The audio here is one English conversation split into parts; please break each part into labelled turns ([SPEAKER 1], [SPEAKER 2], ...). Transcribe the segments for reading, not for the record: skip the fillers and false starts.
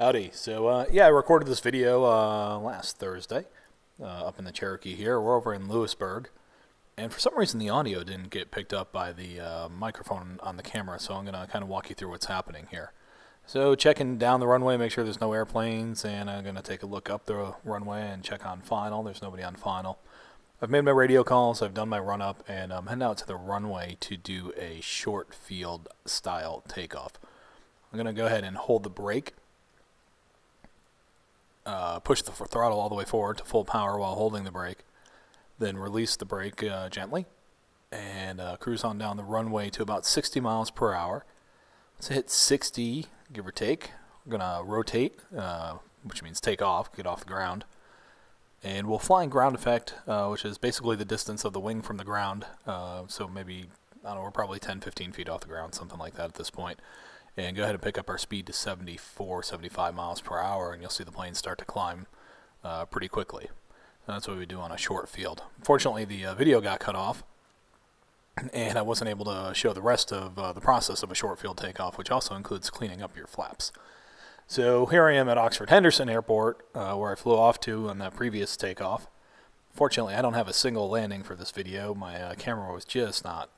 [SPEAKER 1] Howdy. So, yeah, I recorded this video last Thursday up in the Cherokee here. We're over in Lewisburg. And for some reason, the audio didn't get picked up by the microphone on the camera, so I'm going to kind of walk you through what's happening here. So, checking down the runway, make sure there's no airplanes, and I'm going to take a look up the runway and check on final. There's nobody on final. I've made my radio calls, I've done my run-up, and I'm heading out to the runway to do a short field style takeoff. I'm going to go ahead and hold the brake. Push the throttle all the way forward to full power while holding the brake, then release the brake gently, and cruise on down the runway to about 60 miles per hour. Let's hit 60, give or take. We're going to rotate, which means take off, get off the ground. And we'll fly in ground effect, which is basically the distance of the wing from the ground. So maybe, I don't know, we're probably 10, 15 feet off the ground, something like that at this point. And go ahead and pick up our speed to 74, 75 miles per hour, and you'll see the plane start to climb pretty quickly. And that's what we do on a short field. Unfortunately, the video got cut off, and I wasn't able to show the rest of the process of a short field takeoff, which also includes cleaning up your flaps. So here I am at Oxford Henderson Airport, where I flew off to on that previous takeoff. Fortunately, I don't have a single landing for this video. My camera was just not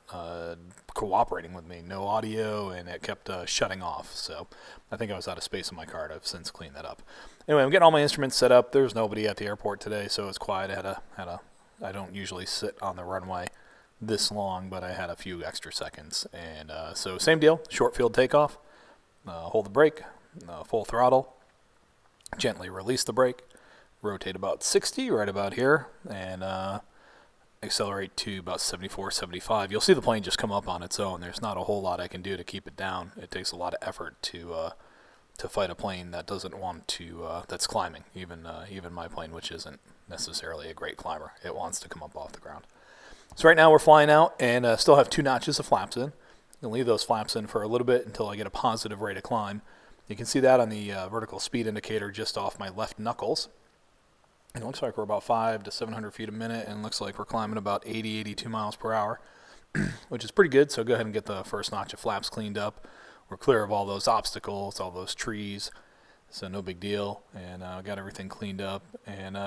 [SPEAKER 1] cooperating with me. No audio, and it kept shutting off. So I think I was out of space on my card. I've since cleaned that up. Anyway, I'm getting all my instruments set up. There's nobody at the airport today, so it's quiet. I don't usually sit on the runway this long, but I had a few extra seconds. And so same deal, short field takeoff. Hold the brake, full throttle, gently release the brake. Rotate about 60, right about here, and accelerate to about 74, 75. You'll see the plane just come up on its own. There's not a whole lot I can do to keep it down. It takes a lot of effort to fight a plane that doesn't want to, that's climbing. Even my plane, which isn't necessarily a great climber, it wants to come up off the ground. So right now we're flying out and still have 2 notches of flaps in. I'll leave those flaps in for a little bit until I get a positive rate of climb. You can see that on the vertical speed indicator just off my left knuckles. It looks like we're about 500 to 700 feet a minute, and looks like we're climbing about 80, 82 miles per hour, which is pretty good. So go ahead and get the first notch of flaps cleaned up. We're clear of all those obstacles, all those trees, so no big deal. And got everything cleaned up. And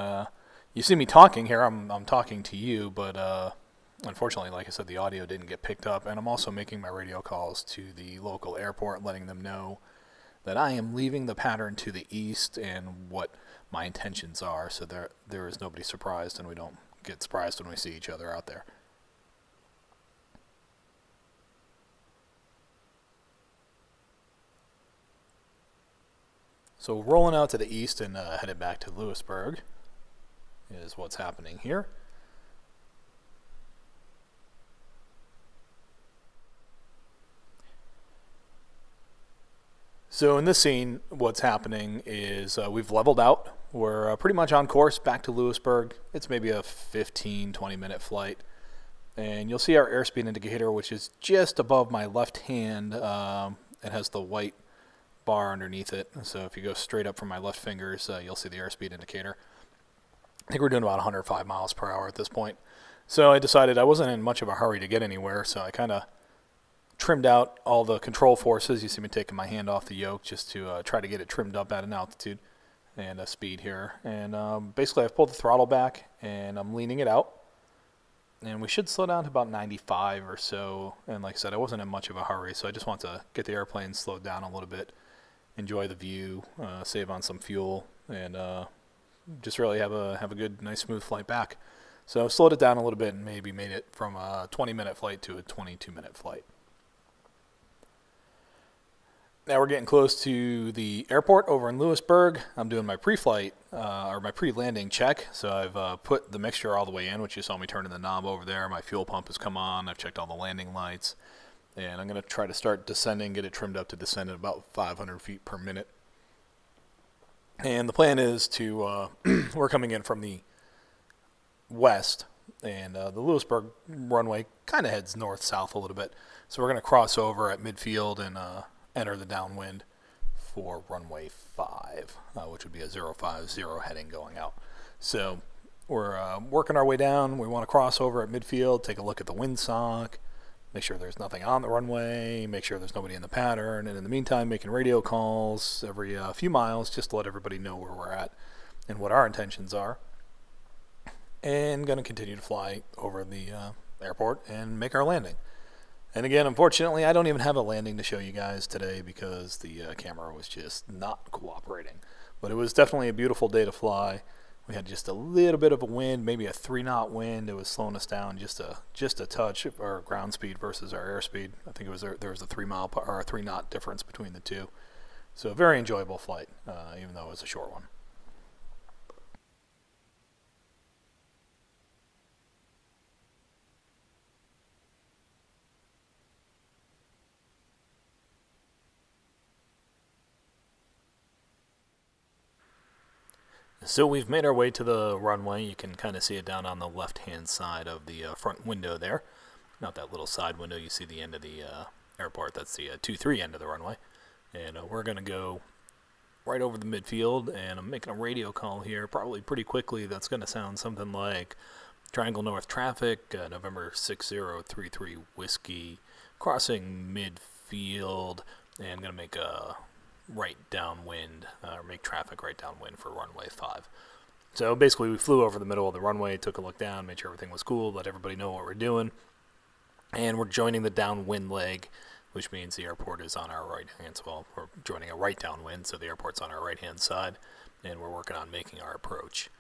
[SPEAKER 1] you see me talking here. I'm talking to you, but unfortunately, like I said, the audio didn't get picked up. And I'm also making my radio calls to the local airport, letting them know that I am leaving the pattern to the east and what my intentions are, so there is nobody surprised, and we don't get surprised when we see each other out there. So rolling out to the east and headed back to Lewisburg is what's happening here. So in this scene, what's happening is we've leveled out. We're pretty much on course back to Lewisburg. It's maybe a 15, 20-minute flight. And you'll see our airspeed indicator, which is just above my left hand. It has the white bar underneath it. So if you go straight up from my left fingers, you'll see the airspeed indicator. I think we're doing about 105 miles per hour at this point. So I decided I wasn't in much of a hurry to get anywhere, so I kind of trimmed out all the control forces. You see me taking my hand off the yoke just to try to get it trimmed up at an altitude and speed here. And basically I've pulled the throttle back and I'm leaning it out. And we should slow down to about 95 or so. And like I said, I wasn't in much of a hurry, so I just want to get the airplane slowed down a little bit, enjoy the view, save on some fuel, and just really have a good, nice, smooth flight back. So I slowed it down a little bit and maybe made it from a 20-minute flight to a 22-minute flight. Now we're getting close to the airport over in Lewisburg. I'm doing my pre-flight or my pre-landing check. So I've put the mixture all the way in, which you saw me turning the knob over there. My fuel pump has come on. I've checked all the landing lights. And I'm going to try to start descending, get it trimmed up to descend at about 500 feet per minute. And the plan is to, we're coming in from the west, and the Lewisburg runway kind of heads north-south a little bit. So we're going to cross over at midfield and enter the downwind for runway 5, which would be a 050 heading going out. So we're working our way down. We want to cross over at midfield, take a look at the windsock, make sure there's nothing on the runway, make sure there's nobody in the pattern, and in the meantime making radio calls every few miles just to let everybody know where we're at and what our intentions are. And going to continue to fly over the airport and make our landing. And again, unfortunately, I don't even have a landing to show you guys today because the camera was just not cooperating. But it was definitely a beautiful day to fly. We had just a little bit of a wind, maybe a 3-knot wind. It was slowing us down just a touch, our ground speed versus our airspeed. I think it was there was a 3-knot difference between the two. So a very enjoyable flight, even though it was a short one. So we've made our way to the runway. You can kind of see it down on the left-hand side of the front window there. Not that little side window. You see the end of the airport. That's the 2-3 end of the runway. And we're going to go right over the midfield, and I'm making a radio call here probably pretty quickly. That's going to sound something like Triangle North traffic, November 6033 Whiskey, crossing midfield, and I'm going to make a right downwind, or make traffic right downwind for runway 5. So basically we flew over the middle of the runway, took a look down, made sure everything was cool, let everybody know what we're doing, and we're joining the downwind leg, which means the airport is on our right hand side. Well, we're joining a right downwind, so the airport's on our right hand side, and we're working on making our approach.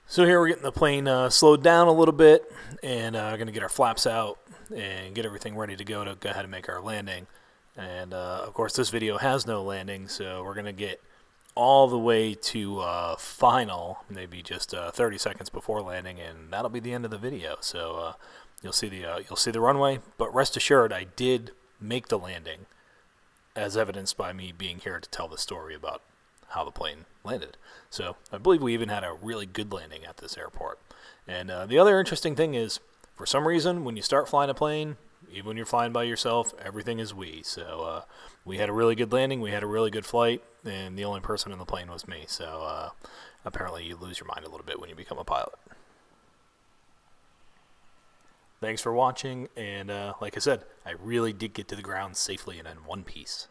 [SPEAKER 1] So here we're getting the plane slowed down a little bit, and going to get our flaps out and get everything ready to go ahead and make our landing. And of course this video has no landing, so we're going to get all the way to final, maybe just 30 seconds before landing, and that'll be the end of the video. So you'll see the runway, but rest assured I did make the landing, as evidenced by me being here to tell the story about how the plane landed. So I believe we even had a really good landing at this airport. And the other interesting thing is, for some reason, when you start flying a plane, even when you're flying by yourself, everything is we. So we had a really good landing, we had a really good flight, and the only person in the plane was me. So apparently you lose your mind a little bit when you become a pilot. Thanks for watching, and like I said, I really did get to the ground safely and in one piece.